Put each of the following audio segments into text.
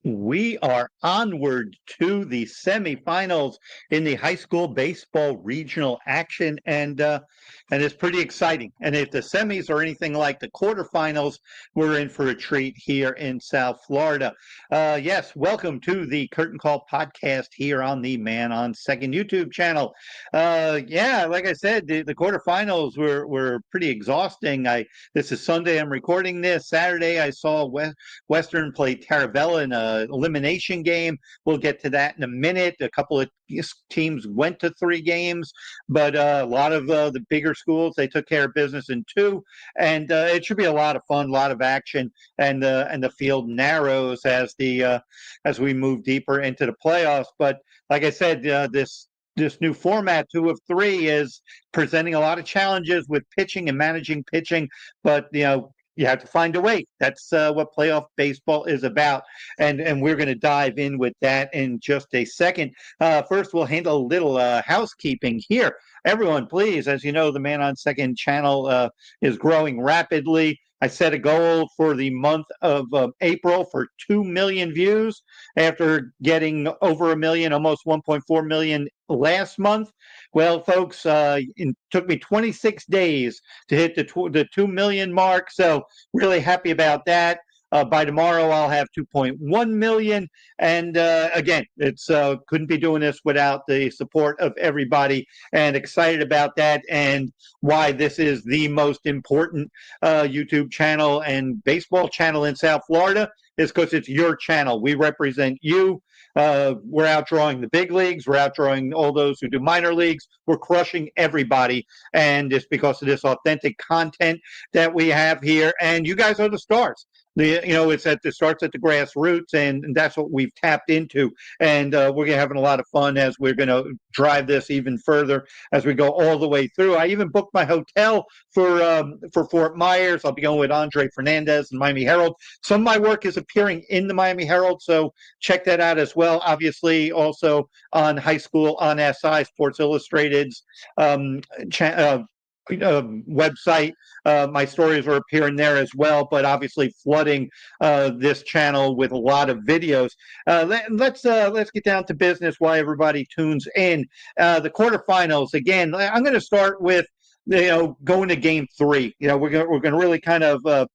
We are onward to the semifinals in the high school baseball regional action, and it's pretty exciting. And if the semis are anything like the quarterfinals, we're in for a treat here in South Florida. Yes, welcome to the Curtain Call podcast here on the Man on Second YouTube channel. Yeah, like I said, the quarterfinals were pretty exhausting. This is Sunday. I'm recording this. Saturday, I saw Western play Taravella in an elimination game. We'll get to that in a minute. A couple of teams went to 3 games, but a lot of the bigger schools, they took care of business in 2, and it should be a lot of fun, a lot of action, and the field narrows as we move deeper into the playoffs. But like I said, this new format, 2 of 3, is presenting a lot of challenges with pitching and managing pitching, but you have to find a way. That's what playoff baseball is about, and we're going to dive in with that in just a second. First, we'll handle a little housekeeping here. Everyone, please, as you know, the Man on Second channel is growing rapidly. I set a goal for the month of April for 2 million views after getting over a million, almost 1.4 million last month. Well, folks, it took me 26 days to hit the 2 million mark. So really happy about that. By tomorrow, I'll have 2.1 million. And again, it's couldn't be doing this without the support of everybody, and excited about that, and why this is the most important YouTube channel and baseball channel in South Florida is because it's your channel. We represent you. We're outdrawing the big leagues. We're outdrawing all those who do minor leagues. We're crushing everybody. And it's because of this authentic content that we have here. And you guys are the stars. It starts at the grassroots, and that's what we've tapped into. And we're having a lot of fun as we're going to drive this even further as we go all the way through. I even booked my hotel for Fort Myers. I'll be going with Andre Fernandez and Miami Herald. Some of my work is appearing in the Miami Herald, so check that out as well. Obviously, also on High School on SI, Sports Illustrated's website. My stories are appearing there as well, but obviously flooding this channel with a lot of videos. Let's get down to business while everybody tunes in. The quarterfinals, again, I'm going to start with going to game 3. We're going to really kind of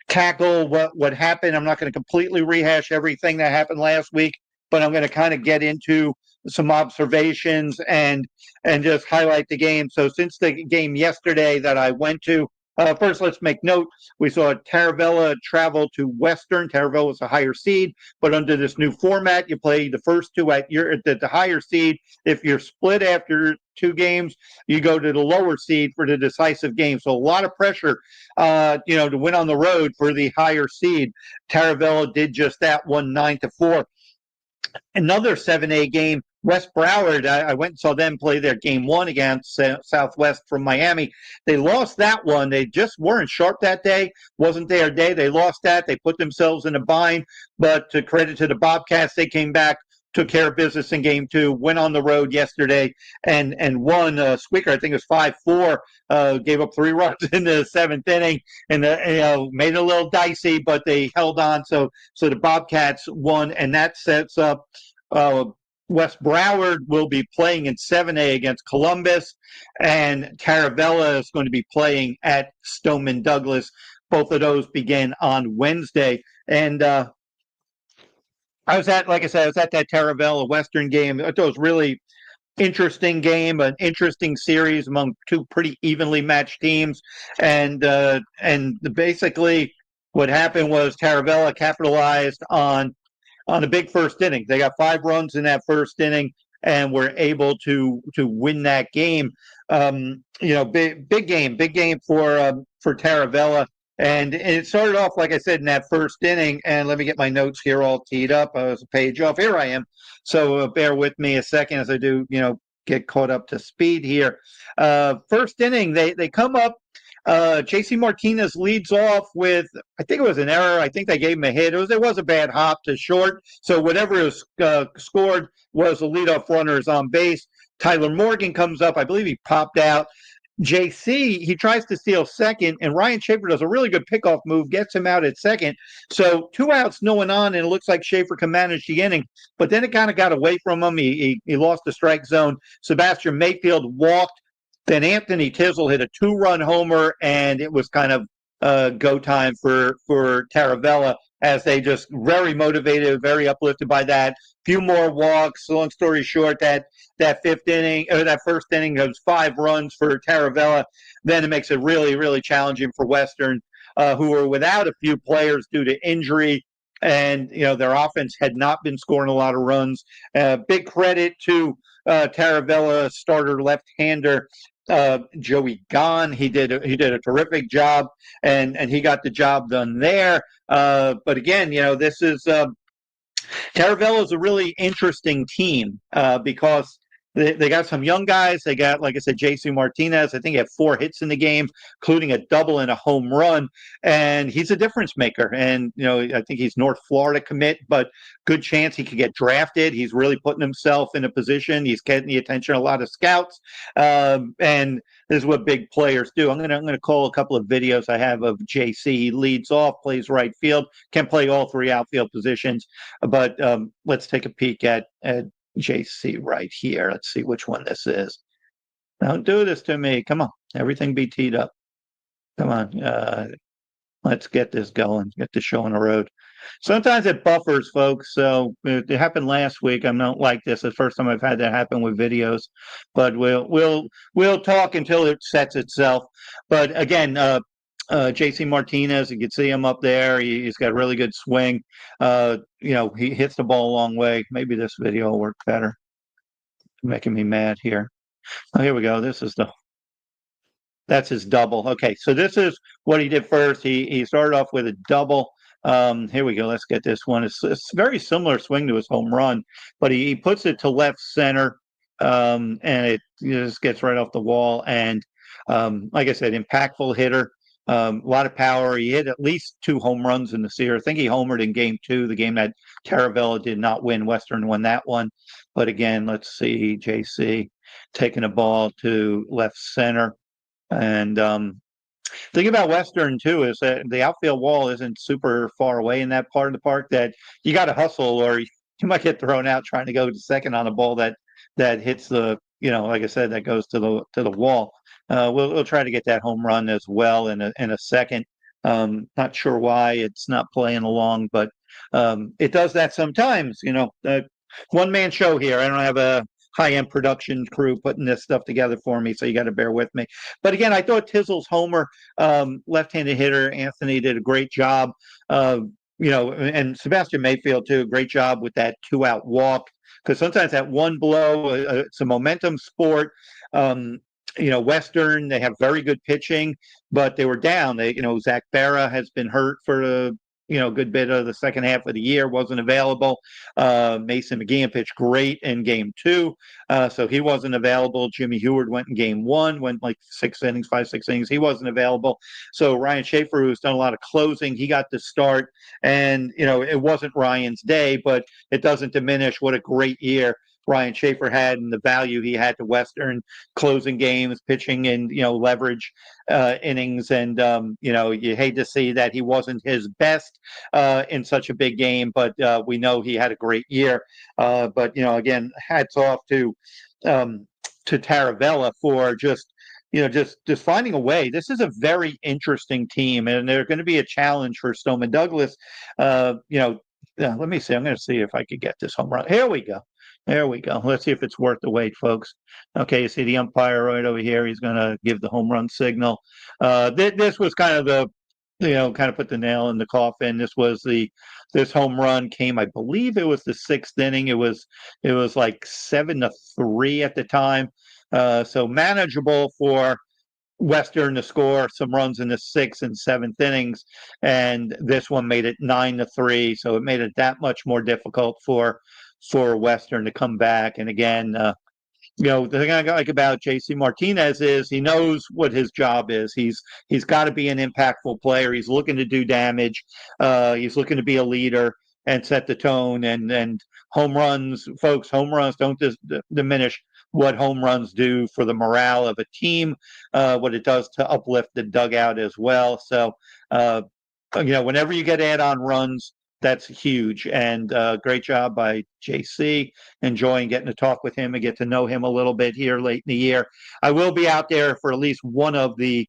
tackle what happened. I'm not going to completely rehash everything that happened last week, but I'm going to kind of get into some observations and just highlight the game. So since the game yesterday that I went to, first let's make note, we saw Taravella travel to Western. Taravella is a higher seed, but under this new format, you play the first 2 at the higher seed. If you're split after 2 games, you go to the lower seed for the decisive game. So a lot of pressure, to win on the road for the higher seed. Taravella did just that, won 9-4. Another 7A game, West Broward, I went and saw them play their game 1 against Southwest from Miami. They lost that one. They just weren't sharp that day. Wasn't their day. They lost that. They put themselves in a bind. But to credit to the Bobcats, they came back, took care of business in game 2, went on the road yesterday and won. Squeaker, I think it was 5-4, gave up 3 runs in the 7th inning, and made it a little dicey, but they held on. So the Bobcats won, and that sets up West Broward will be playing in 7A against Columbus, and Taravella is going to be playing at Stoneman Douglas. Both of those begin on Wednesday. And I was at that Taravella Western game. I thought it was really interesting game, an interesting series among 2 pretty evenly matched teams. And basically what happened was Taravella capitalized on a big first inning. They got 5 runs in that first inning and were able to win that game. Big game for Taravella. And it started off, like I said, in that first inning. And let me get my notes here all teed up. I was a page off. Here I am. So bear with me a second as I do, get caught up to speed here. First inning, they come up. JC Martinez leads off with, I think it was an error. I think they gave him a hit. It was a bad hop to short. So whatever is scored was a leadoff runner is on base. Tyler Morgan comes up. I believe he popped out. JC, he tries to steal second, and Ryan Schaefer does a really good pickoff move, gets him out at second. So 2 outs, no one on, and it looks like Schaefer can manage the inning. But then it kind of got away from him. He lost the strike zone. Sebastian Mayfield walked. Then Anthony Tizzle hit a 2-run homer, and it was kind of go time for Taravella, as they just very motivated, very uplifted by that. Few more walks. Long story short, that fifth inning or that first inning goes 5 runs for Taravella. Then it makes it really, really challenging for Western, who were without a few players due to injury. And, their offense had not been scoring a lot of runs. Big credit to Taravella starter left-hander Joey Gahn. He did a terrific job, and he got the job done there. But again, this is Taravella is a really interesting team because they got some young guys. They got, like I said, J.C. Martinez. I think he had 4 hits in the game, including a double and a home run. And he's a difference maker. And, I think he's North Florida commit, but good chance he could get drafted. He's really putting himself in a position. He's getting the attention of a lot of scouts. And this is what big players do. I'm gonna call a couple of videos I have of JC. He leads off, plays right field, can play all 3 outfield positions. But let's take a peek at JC right here. Let's see which one this is. Don't do this to me. Come on. Everything be teed up. Come on. Let's get this going. Get the show on the road. Sometimes it buffers, folks. So it happened last week. I'm not like this. It's the first time I've had that happen with videos. But we'll talk until it sets itself. But again, J.C. Martinez, you can see him up there. He's got a really good swing. He hits the ball a long way. Maybe this video will work better. Making me mad here. Oh, here we go. That's his double. Okay, so this is what he did first. He started off with a double. Here we go. Let's get this one. It's a very similar swing to his home run, but he puts it to left center, and it just gets right off the wall. And like I said, impactful hitter. A lot of power. He hit at least 2 home runs in the series. I think he homered in game 2, the game that Taravella did not win. Western won that one. But again, let's see, JC taking a ball to left center. And thing about Western, too, is that the outfield wall isn't super far away in that part of the park, that you got to hustle or you might get thrown out trying to go to second on a ball that hits the, like I said, that goes to the wall. We'll try to get that home run as well in a second. Not sure why it's not playing along, but it does that sometimes. One-man show here. I don't have a high-end production crew putting this stuff together for me, so you got to bear with me. But again, I thought Tizzle's homer, left-handed hitter, Anthony did a great job. And Sebastian Mayfield too, great job with that 2-out walk. Because sometimes that one blow, it's a momentum sport. Western, they have very good pitching, but they were down. Zach Barra has been hurt for a good bit of the second half of the year, wasn't available. Mason McGeehan pitched great in game 2, so he wasn't available. Jimmy Heward went in game 1, went like 6 innings, 5-6 innings. He wasn't available. So Ryan Schaefer, who's done a lot of closing, he got the start. And, it wasn't Ryan's day, but it doesn't diminish what a great year Ryan Schaefer had and the value he had to Western, closing games, pitching in, leverage innings. And, you hate to see that he wasn't his best in such a big game, but we know he had a great year. But, again, hats off to Taravella for just finding a way. This is a very interesting team, and they're going to be a challenge for Stoneman Douglas. Let me see. I'm going to see if I could get this home run. Here we go. There we go. Let's see if it's worth the wait, folks. Okay, you see the umpire right over here. He's going to give the home run signal. This was kind of kind of put the nail in the coffin. This home run came, I believe it was the 6th inning. It was like 7-3 at the time. So manageable for Western to score some runs in the 6th and 7th innings, and this one made it 9-3. So it made it that much more difficult for Western to come back. And again, the thing I like about J.C. Martinez is he knows what his job is. He's got to be an impactful player. He's looking to do damage. He's looking to be a leader and set the tone. And home runs, folks, home runs don't diminish what home runs do for the morale of a team, what it does to uplift the dugout as well. So, whenever you get add-on runs, that's huge. And great job by JC. Enjoying getting to talk with him and get to know him a little bit here late in the year. I will be out there for at least one of the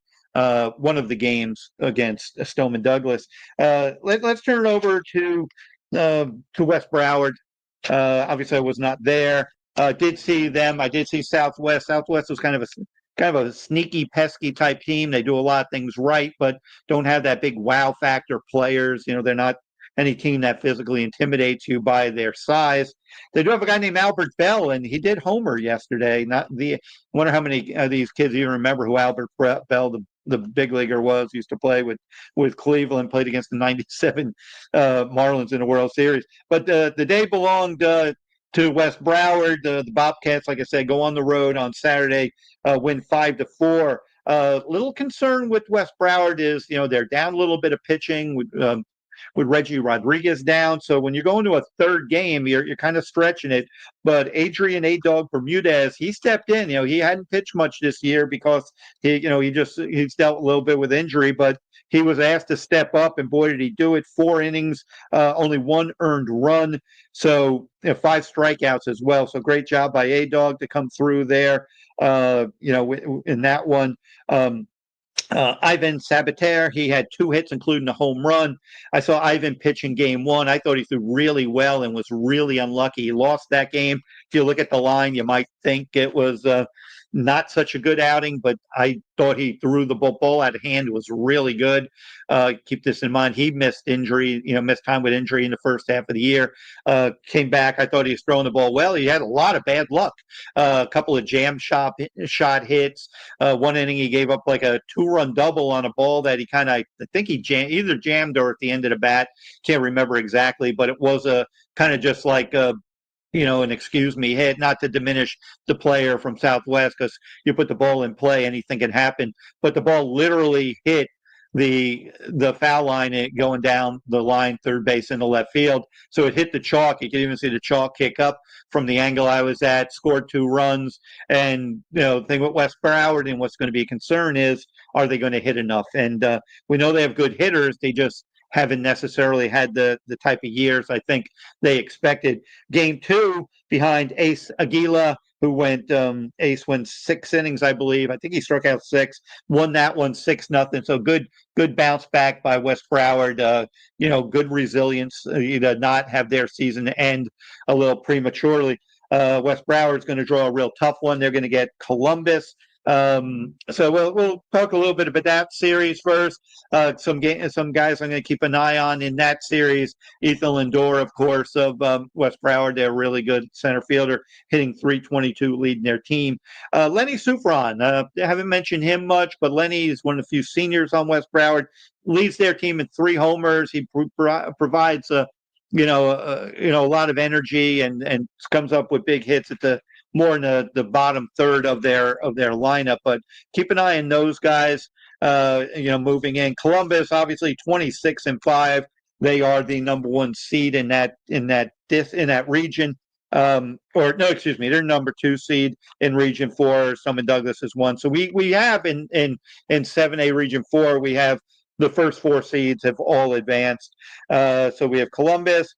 games against Stoneman Douglas. Let's turn it over to West Broward. Obviously, I was not there. Did see them. I did see Southwest. Southwest was kind of a sneaky, pesky type team. They do a lot of things right, but don't have that big wow factor players. They're not any team that physically intimidates you by their size. They do have a guy named Albert Bell, and he did homer yesterday. Not the. I wonder how many of these kids even remember who Albert Bell, the big leaguer, was. Used to play with Cleveland, played against the '97 Marlins in the World Series. But the day belonged to West Broward. The Bobcats, like I said, go on the road on Saturday, win 5-4. Little concern with West Broward is, they're down a little bit of pitching with Reggie Rodriguez down. So when you go into a third game, you're kind of stretching it. But Adrian A-Dog Bermudez, he stepped in. He hadn't pitched much this year because he's dealt a little bit with injury, but he was asked to step up, and boy, did he do it. 4 innings, only 1 earned run. So 5 strikeouts as well. So great job by A-Dog to come through there, in that one. Ivan Sabater, he had 2 hits, including a home run. I saw Ivan pitch in game 1. I thought he threw really well and was really unlucky. He lost that game. If you look at the line, you might think it was not such a good outing, but I thought he threw the ball out of hand. It was really good. Keep this in mind. He missed time with injury in the first half of the year. Came back. I thought he was throwing the ball well. He had a lot of bad luck. A couple of jam shot hits. One inning, he gave up like a 2-run double on a ball that he I think he either jammed or at the end of the bat. Can't remember exactly, but it was a kind of just like an excuse me hit, not to diminish the player from Southwest, because you put the ball in play, anything can happen. But the ball literally hit the foul line going down the line, third base into left field. So it hit the chalk. You can even see the chalk kick up from the angle I was at, scored 2 runs. And, the thing with West Broward and what's going to be a concern is, are they going to hit enough? And we know they have good hitters. They just haven't necessarily had the type of years I think they expected. Game 2 behind Ace Aguila, who Ace went 6 innings, I believe. I think he struck out 6, won that one 6-0. So good bounce back by West Broward. Good resilience to not have their season end a little prematurely. West Broward's going to draw a real tough one. They're going to get Columbus. So we'll talk a little bit about that series first. Some guys I'm going to keep an eye on in that series. Ethan Lindor, of course, of West Broward. They're a really good center fielder, hitting .322, leading their team. Lenny Sufron, I haven't mentioned him much, but Lenny is one of the few seniors on West Broward. Leads their team in 3 homers. He provides a lot of energy and comes up with big hits at more in the bottom third of their lineup. But keep an eye on those guys. Moving in. Columbus, obviously 26-5. They are the number 1 seed in that region. They're number 2 seed in Region 4. Stoneman Douglas is 1. So we have in 7A Region 4, we have the first 4 seeds have all advanced. So we have Columbus.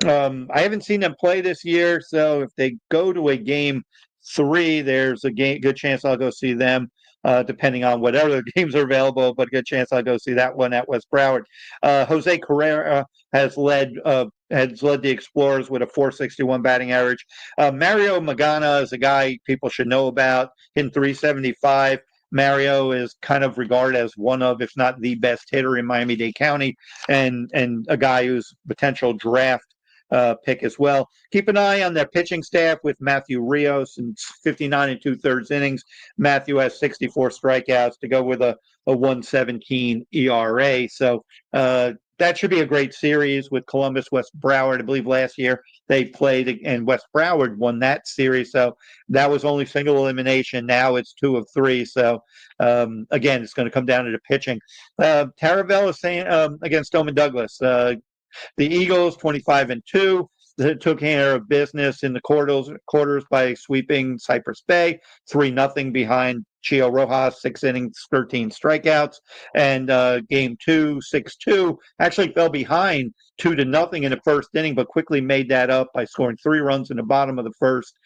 I haven't seen them play this year, so if they go to a game 3, there's a good chance I'll go see them, depending on what other games are available, but a good chance I'll go see that one at West Broward. Jose Carrera has led the Explorers with a .461 batting average. Mario Magana is a guy people should know about, hitting .375. Mario is kind of regarded as one of, if not the best hitter in Miami-Dade County, and a guy who's potential draft pick as well. Keep an eye on their pitching staff with Matthew Rios in 59 2/3 innings. Matthew has 64 strikeouts to go with a 1.17 ERA. So that should be a great series with Columbus, West Broward. I believe last year they played and West Broward won that series. So that was only single elimination. Now it's 2 of 3. So again, it's going to come down to the pitching. Taravella is saying against Stoneman Douglas. The Eagles 25-2. took care of business in the quarters by sweeping Cypress Bay 3-0 behind Gio Rojas, 6 innings, 13 strikeouts. And game two, 6-2, actually fell behind 2-0 in the first inning, but quickly made that up by scoring 3 runs in the bottom of the first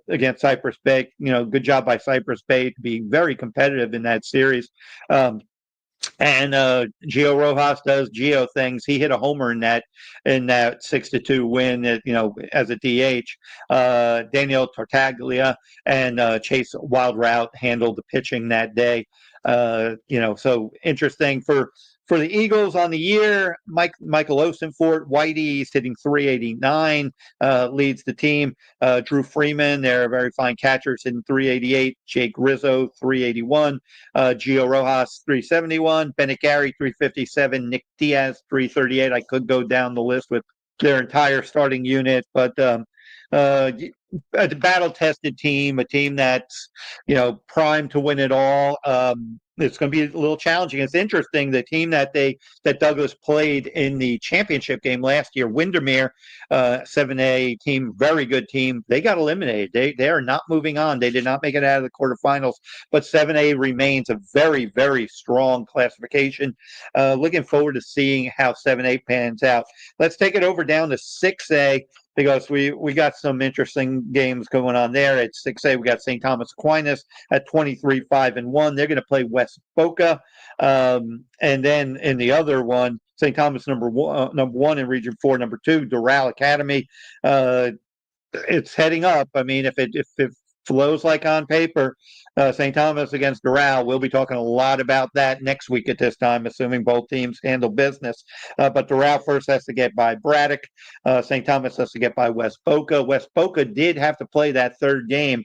against Cypress Bay. Good job by Cypress Bay to be very competitive in that series. And Gio Rojas does Gio things. He hit a homer in that 6-2 win. As a DH. Daniel Tartaglia and Chase Wild Route handled the pitching that day. So interesting for the Eagles on the year. Michael Osenfort, Whitey's hitting 389, leads the team. Drew Freeman, they're very fine catchers, hitting 388. Jake Rizzo, 381. Gio Rojas, 371. Bennett Gary, 357. Nick Diaz, 338. I could go down the list with their entire starting unit, but a battle-tested team, a team that's primed to win it all. It's going to be a little challenging. It's interesting. The team that Douglas played in the championship game last year, Windermere, 7A team, very good team. They got eliminated. They are not moving on. They did not make it out of the quarterfinals. But 7A remains a very, very strong classification. Looking forward to seeing how 7A pans out. Let's take it over down to 6A. Because we got some interesting games going on there. At 6A, we got St. Thomas Aquinas at 23-5-1. They're going to play West Boca. And then in the other one, St. Thomas number one in Region 4, number 2, Doral Academy. It's heading up. I mean, if it flows like on paper, St. Thomas against Doral, we'll be talking a lot about that next week at this time, assuming both teams handle business. But Doral first has to get by Braddock. St. Thomas has to get by West Boca. West Boca did have to play that third game,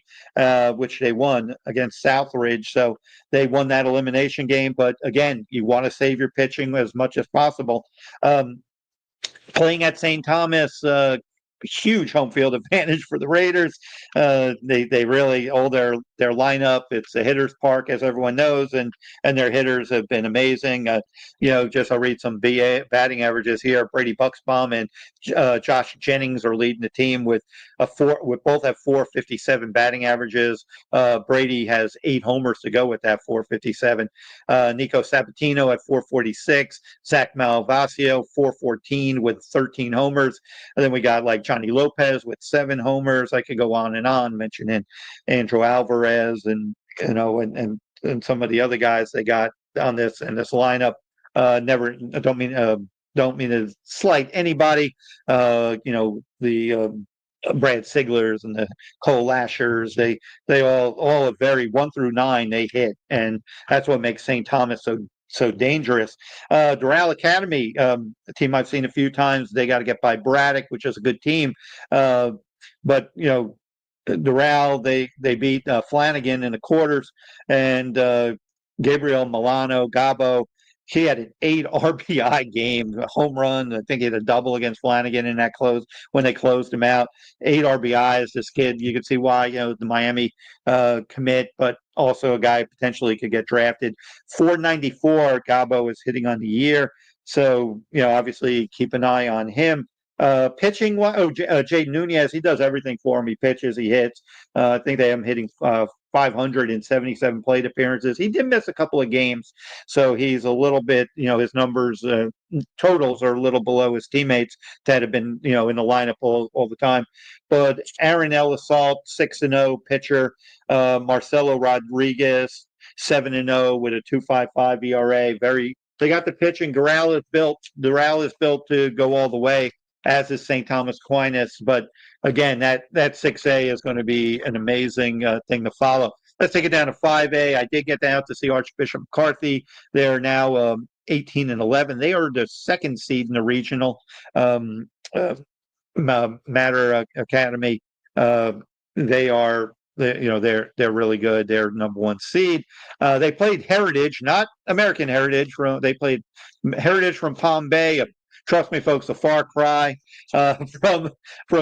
which they won against Southridge. So they won that elimination game. But again, you want to save your pitching as much as possible. Playing at St. Thomas, huge home field advantage for the Raiders. They really their lineup. It's a hitter's park, as everyone knows, and their hitters have been amazing. Just I'll read some batting averages here. Brady Bucksbaum and Josh Jennings are leading the team with both have 457 batting averages. Brady has 8 homers to go with that 457. Nico Sabatino at 446. Zach Malvasio 414 with 13 homers. And then we got like Johnny Lopez with 7 homers. I could go on and on mentioning Andrew Alvarez and some of the other guys they got on this lineup. Don't mean to slight anybody. The Brad Siglers and the Cole Lashers, they all are very 1 through 9 they hit, and that's what makes St. Thomas so dangerous. Doral Academy, a team I've seen a few times. They got to get by Braddock, which is a good team. But Doral, they beat Flanagan in the quarters, and Gabriel Milano Gabo. He had an 8 RBI game, a home run. I think he had a double against Flanagan in that close when they closed him out. 8 RBIs. This kid, you can see why the Miami commit, but also a guy potentially could get drafted. 494. Gabo is hitting on the year, so obviously keep an eye on him. Pitching, Jay Nunez, he does everything for him. He pitches, he hits. I think they have him hitting 577 plate appearances. He did miss a couple of games, so he's a little bit, his numbers, totals are a little below his teammates that have been, in the lineup all the time. But Aaron Elisalt, 6-0 pitcher. Marcelo Rodriguez, 7-0 with a 2.55 ERA. They got the pitching. Doral is built to go all the way, as is St. Thomas Aquinas. But again, that 6A is going to be an amazing thing to follow. Let's take it down to 5A. I did get down to see Archbishop McCarthy. They're now 18-11. They are the 2nd seed in the regional. Matter Academy. They're really good. They're number 1 seed. They played Heritage, not American Heritage. They played Heritage from Palm Bay, trust me, folks, a far cry from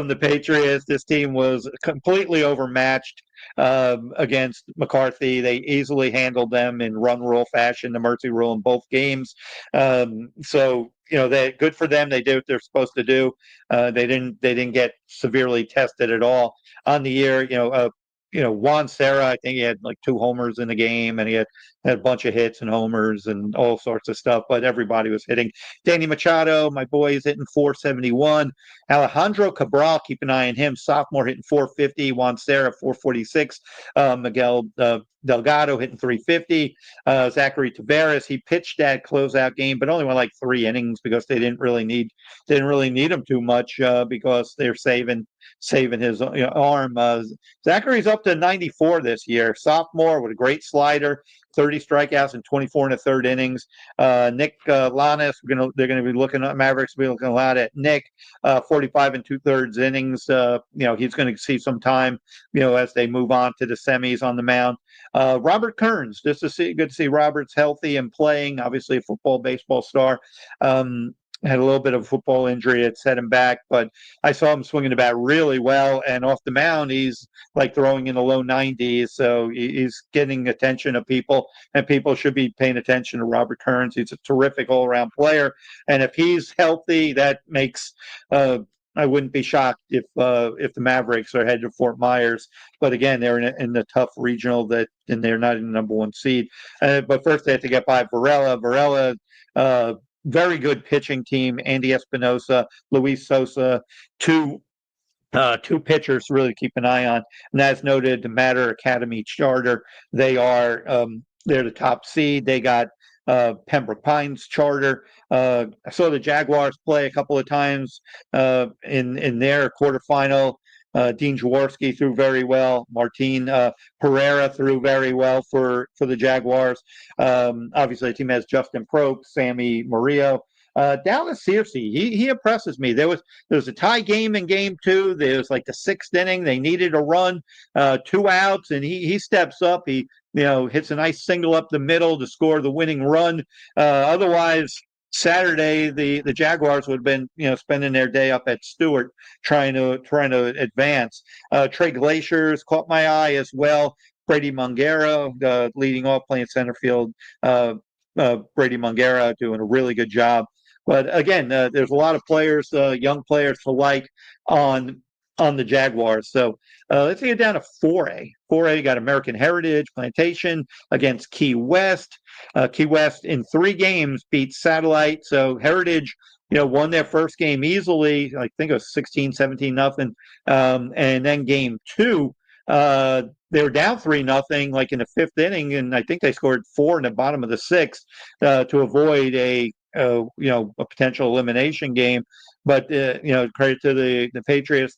the Patriots. This team was completely overmatched against McCarthy. They easily handled them in run rule fashion, the mercy rule in both games. So they good for them. They did what they're supposed to do. They didn't get severely tested at all on the year. Juan Serra, I think he had like 2 homers in the game, and he had a bunch of hits and homers and all sorts of stuff. But everybody was hitting. Danny Machado, my boy, is hitting 471. Alejandro Cabral, keep an eye on him. Sophomore hitting 450. Juan Serra 446. Miguel Delgado hitting 350. Zachary Taveras, he pitched that closeout game, but only went like 3 innings because they didn't really need him too much because they're saving his arm. Zachary's up to 94 this year. Sophomore with a great slider, 30 strikeouts in 24 and a third innings. Nick Lanes, they're going to be looking at Mavericks. Will be looking a lot at Nick, 45 and 2/3 innings. He's going to see some time, as they move on to the semis on the mound. Robert Kearns, good to see Robert's healthy and playing. Obviously, a football, baseball star. Had a little bit of a football injury that set him back, but I saw him swinging the bat really well. And off the mound, he's like throwing in the low 90s. So he's getting attention of people, and people should be paying attention to Robert Kearns. He's a terrific all-around player. And if he's healthy, that makes I wouldn't be shocked if the Mavericks are headed to Fort Myers. But again, they're in the tough regional and they're not in the number 1 seed. But first, they have to get by Varela. Very good pitching team. Andy Espinosa, Luis Sosa, two pitchers really keep an eye on. And as noted, the Matter Academy charter, they're the top seed. They got Pembroke Pines charter. I saw the Jaguars play a couple of times in their quarterfinal. Dean Jaworski threw very well. Martin Pereira threw very well for the Jaguars. Obviously, the team has Justin Probst, Sammy Murillo. Dallas Searcy, he impresses me. There was a tie game in game 2. There was like the 6th inning. They needed a run, 2 outs, and he steps up. He hits a nice single up the middle to score the winning run. Otherwise, Saturday, the Jaguars would have been, spending their day up at Stewart trying to advance. Trey Glaciers caught my eye as well. Brady Mongera leading off, playing center field. Brady Mongera doing a really good job. But again, there's a lot of players, young players to like on the Jaguars. So let's get down to 4A. 4A got American Heritage Plantation against Key West. Key West in 3 games beat Satellite. So Heritage, won their first game easily. I think it was 16-17-0. And then game 2, they were down 3-0, like in the 5th inning, and I think they scored 4 in the bottom of the 6th to avoid a potential elimination game. But credit to the Patriots.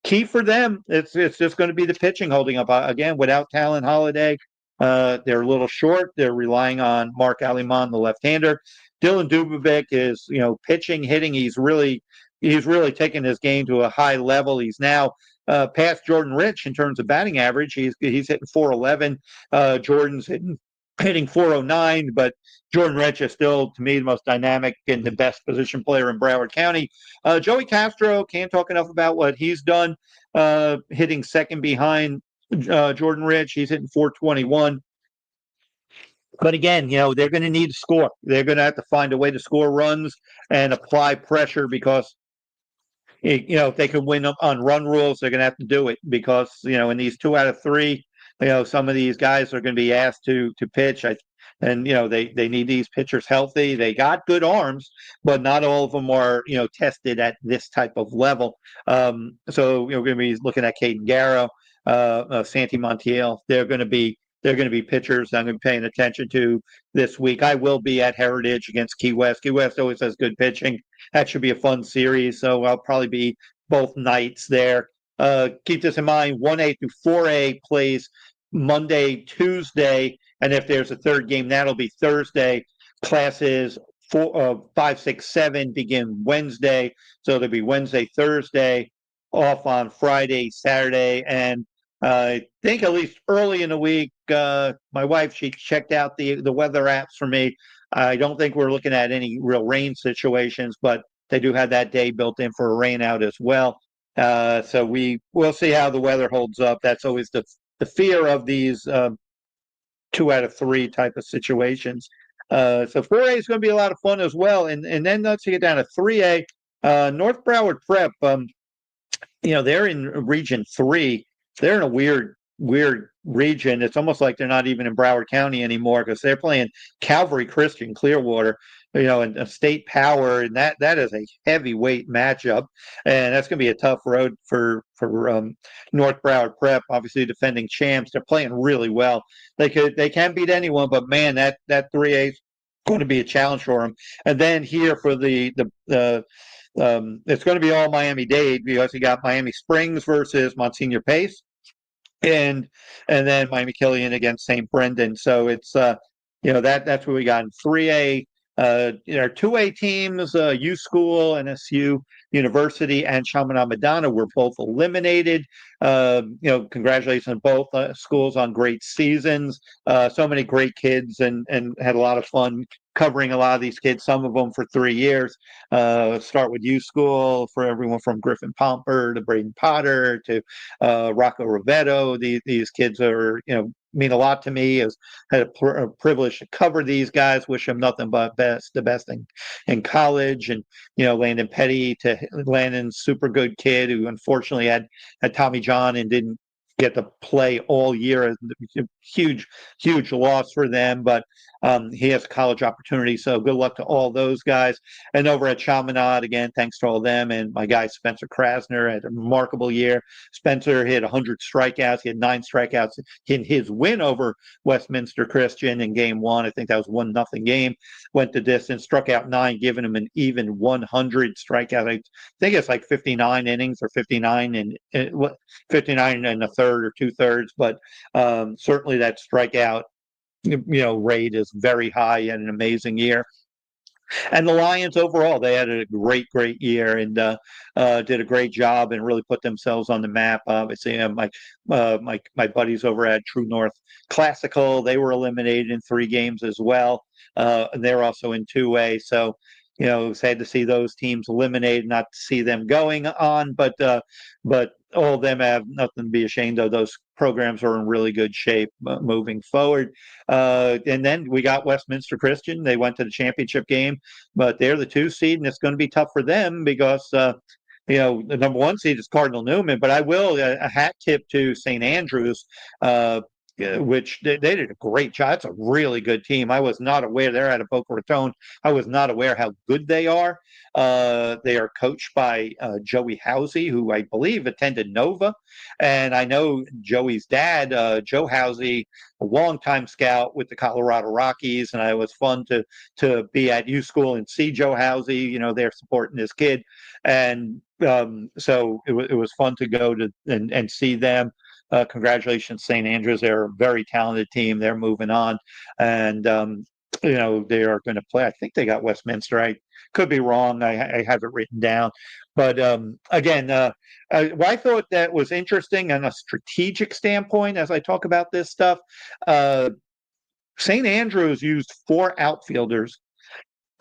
Key for them, it's just going to be the pitching holding up. Again, without Talon Holiday, they're a little short. They're relying on Mark Aliman, the left-hander. Dylan Dubovic is pitching, hitting. He's really taken his game to a high level. He's now past Jordan Rich in terms of batting average. He's hitting 411. Jordan's hitting 409, but Jordan Rich is still, to me, the most dynamic and the best position player in Broward County. Joey Castro, can't talk enough about what he's done, hitting second behind Jordan Rich. He's hitting 421. But again, they're going to need to score. They're going to have to find a way to score runs and apply pressure because if they can win on run rules, they're going to have to do it because, in these 2 out of 3, some of these guys are going to be asked to pitch. They need these pitchers healthy. They got good arms, but not all of them are, tested at this type of level. So we're going to be looking at Caden Garrow, Santi Montiel. They're going to be pitchers I'm going to be paying attention to this week. I will be at Heritage against Key West. Key West always has good pitching. That should be a fun series, so I'll probably be both nights there. Keep this in mind, 1A through 4A plays Monday, Tuesday, and if there's a third game, that'll be Thursday. Classes 5, 6, 7 begin Wednesday, so there'll be Wednesday, Thursday, off on Friday, Saturday, and I think at least early in the week, my wife, she checked out the weather apps for me. I don't think we're looking at any real rain situations, but they do have that day built in for a rain out as well. So we'll see how the weather holds up. That's always the fear of these 2 out of 3 type of situations. So 4A is going to be a lot of fun as well. And then let's get down to 3A. North Broward Prep. They're in Region 3. They're in a weird region. It's almost like they're not even in Broward County anymore because they're playing Calvary Christian Clearwater, and a state power, and that is a heavyweight matchup, and that's going to be a tough road for North Broward Prep. Obviously, defending champs, they're playing really well. They can beat anyone, but man, that 3A is going to be a challenge for them. And then here for the it's going to be all Miami-Dade because you got Miami Springs versus Monsignor Pace, and then Miami Killian against St. Brendan. So it's that's what we got in 3A. Our 2A teams, U School, NSU University, and Chaminade Madonna were both eliminated. Congratulations on both schools on great seasons. So many great kids, and had a lot of fun covering a lot of these kids, some of them for 3 years. Start with U School for everyone from Griffin Pomper to Braden Potter to Rocco Rivetto. These kids are, mean a lot to me. Has had a privilege to cover these guys. Wish them nothing but the best in college. And Landon Petty to Landon's super good kid who unfortunately had Tommy John and didn't get to play all year. Huge loss for them, but he has a college opportunity. So good luck to all those guys. And over at Chaminade, again, thanks to all of them. And my guy Spencer Krasner had a remarkable year. Spencer hit 100 strikeouts. He had 9 strikeouts in his win over Westminster Christian in game 1. I think that was 1-0 game. Went the distance, struck out 9, giving him an even 100 strikeouts. I think it's like 59 innings or 59 and 59 and a third or 2/3, but certainly that strikeout rate is very high and an amazing year. And the Lions overall, they had a great year and did a great job and really put themselves on the map. Obviously, my buddies over at True North Classical, they were eliminated in 3 games as well. And they're also in 2A. So, sad to see those teams eliminated, not to see them going on, but all of them have nothing to be ashamed of. Those programs are in really good shape moving forward. And then we got Westminster Christian. They went to the championship game, but they're the 2 seed, and it's going to be tough for them because the number 1 seed is Cardinal Newman. But I will a hat tip to St. Andrews. Which they did a great job. It's a really good team. I was not aware they're out of Boca Raton. I was not aware how good they are. They are coached by Joey Housey, who I believe attended Nova, and I know Joey's dad, Joe Housey, a longtime scout with the Colorado Rockies, and it was fun to be at U School and see Joe Housey. They're supporting this kid, and so it was fun to go to and see them. Congratulations, St. Andrews. They're a very talented team. They're moving on. And, they are going to play. I think they got Westminster. I could be wrong. I have it written down. But again, what I thought that was interesting on a strategic standpoint as I talk about this stuff, St. Andrews used 4 outfielders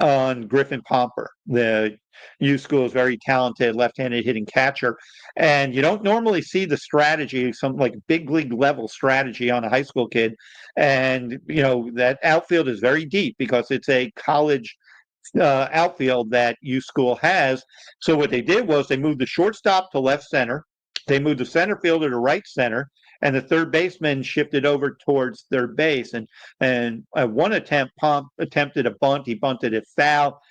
on Griffin Pomper. The U School is very talented left-handed hitting catcher, and you don't normally see the strategy, some like big league level strategy on a high school kid. And that outfield is very deep because it's a college outfield that U School has. So what they did was they moved the shortstop to left center, they moved the center fielder to right center, and the third baseman shifted over towards third base. And one attempt, Pomp attempted a bunt. He bunted it foul.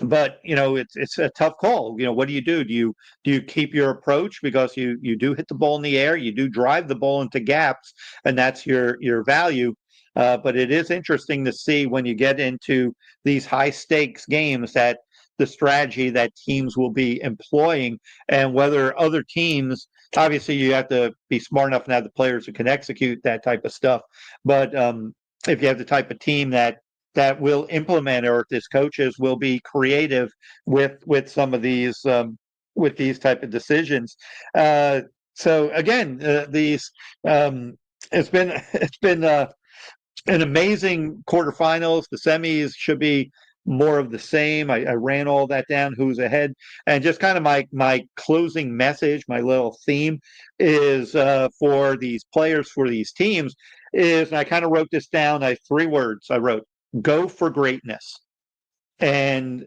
But it's a tough call. What do you do? Do you keep your approach because you do hit the ball in the air, you do drive the ball into gaps, and that's your value. But it is interesting to see when you get into these high stakes games that the strategy that teams will be employing, and whether other teams, obviously you have to be smart enough and have the players who can execute that type of stuff. But if you have the type of team that will implement, or if these coaches will be creative with some of these with these type of decisions. So again, these it's been an amazing quarterfinals. The semis should be more of the same. I ran all that down, who's ahead, and just kind of my closing message, my little theme is for these players, for these teams, is, and I kind of wrote this down. I 3 words I wrote: go for greatness. And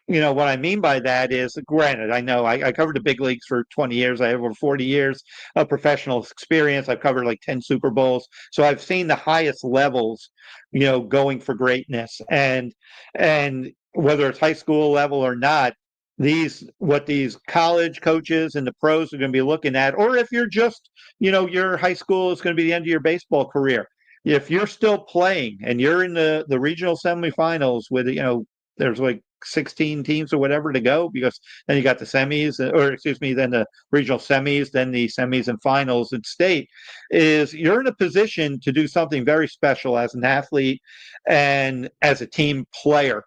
what I mean by that is, granted, I know I covered the big leagues for 20 years. I have over 40 years of professional experience. I've covered like 10 Super Bowls. So I've seen the highest levels, going for greatness. And whether it's high school level or not, what these college coaches and the pros are going to be looking at, or if you're just, your high school is going to be the end of your baseball career. If you're still playing and you're in the regional semifinals with, there's like 16 teams or whatever to go, because then you got the semis, or excuse me, then the regional semis, then the semis and finals at state, is you're in a position to do something very special as an athlete and as a team player.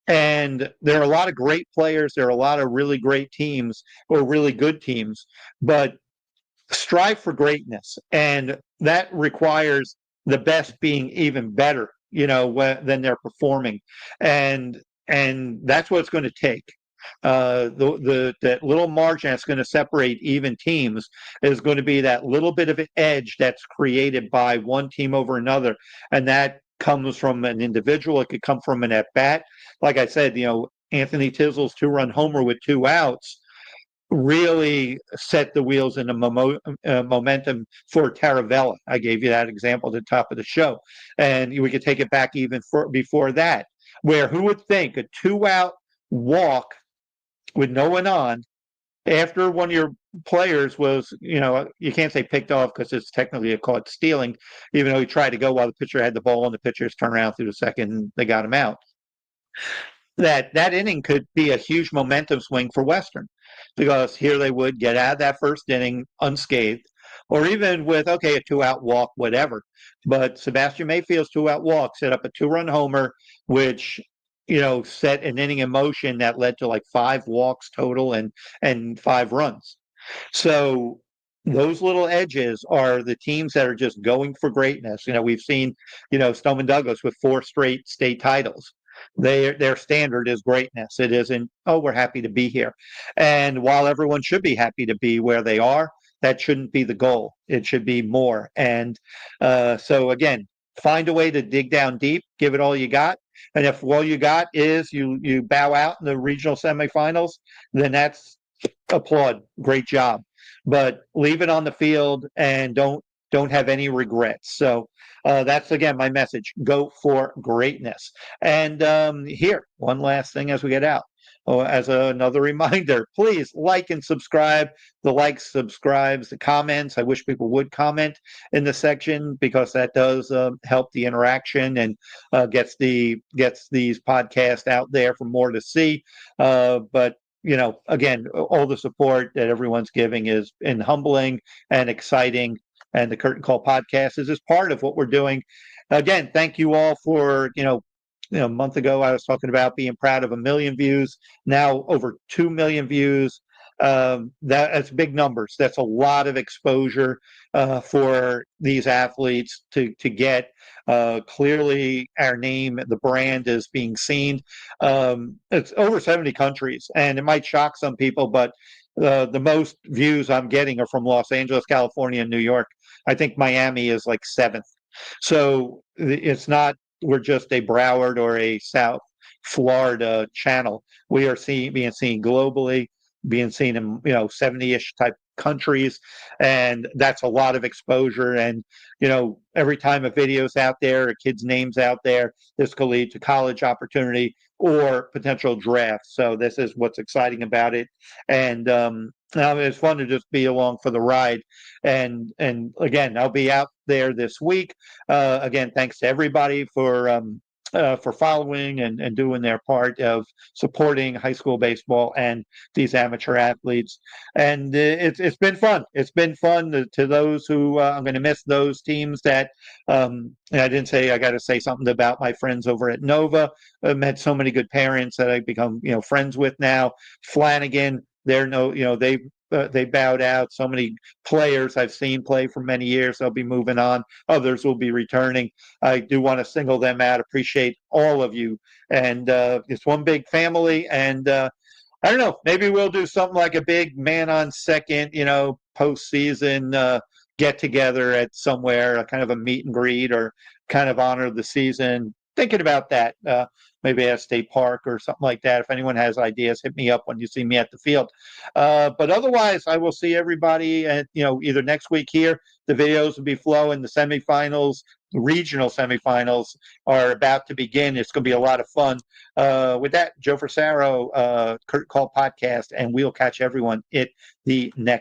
And there are a lot of great players. There are a lot of really great teams, or really good teams, but strive for greatness. And that requires the best being even better, than they're performing. And that's what it's going to take. That little margin that's going to separate even teams is going to be that little bit of an edge that's created by one team over another, and that comes from an individual. It could come from an at bat. Like I said, Anthony Tizzle's 2-run homer with 2 outs really set the wheels in a momentum for Taravella. I gave you that example at the top of the show, and we could take it back even before that, where who would think a 2-out walk with no one on after one of your players was, you can't say picked off because it's technically a caught stealing, even though he tried to go while the pitcher had the ball and the pitchers turned around through the second and they got him out. That inning could be a huge momentum swing for Western, because here they would get out of that first inning unscathed, or even with, okay, a 2-out walk, whatever. But Sebastian Mayfield's 2-out walk set up a 2-run homer, which set an inning in motion that led to like 5 walks total and 5 runs. So those little edges are the teams that are just going for greatness. We've seen, Stoneman Douglas with 4 straight state titles. Their standard is greatness. It isn't, oh, we're happy to be here. And while everyone should be happy to be where they are, that shouldn't be the goal. It should be more. And so again, find a way to dig down deep, give it all you got. And if all you got is you bow out in the regional semifinals, then that's applaud. Great job. But leave it on the field and don't have any regrets. So that's, again, my message: go for greatness. And here, one last thing as we get out. Oh, as another reminder, please like and subscribe. The likes, subscribes, the comments. I wish people would comment in the section, because that does help the interaction and gets these podcasts out there for more to see. But again, all the support that everyone's giving is humbling and exciting. And the Curtain Call podcast is part of what we're doing. Again, thank you all for, a month ago I was talking about being proud of 1 million views. Now over 2 million views. That's big numbers. That's a lot of exposure for these athletes to get. Clearly, our name, the brand, is being seen. It's over 70 countries, and it might shock some people, but the most views I'm getting are from Los Angeles, California, and New York. I think Miami is like 7th. So it's not, we're just a Broward or a South Florida channel. We are being seen globally, being seen in 70-ish type countries, and that's a lot of exposure. And every time a video's out there, a kid's name's out there, this could lead to college opportunity or potential draft. So this is what's exciting about it. And it's fun to just be along for the ride. And again, I'll be out there this week. Again, thanks to everybody for following and doing their part of supporting high school baseball and these amateur athletes. And it's been fun. It's been fun to those who I'm going to miss those teams that and I didn't say, I got to say something about my friends over at Nova. I met so many good parents that I've become friends with now. Flanagan, they're they bowed out. So many players I've seen play for many years, they'll be moving on. Others will be returning. I do want to single them out. Appreciate all of you. And it's one big family. And I don't know. Maybe we'll do something like a big man on second, postseason get together at somewhere, a kind of a meet and greet, or kind of honor the season. Thinking about that, maybe at a state park or something like that. If anyone has ideas, hit me up when you see me at the field. But otherwise, I will see everybody at either next week here. The videos will be flowing. The semifinals, the regional semifinals are about to begin. It's going to be a lot of fun. With that, Joe Frisaro, Kurt Call Podcast, and we'll catch everyone at the next.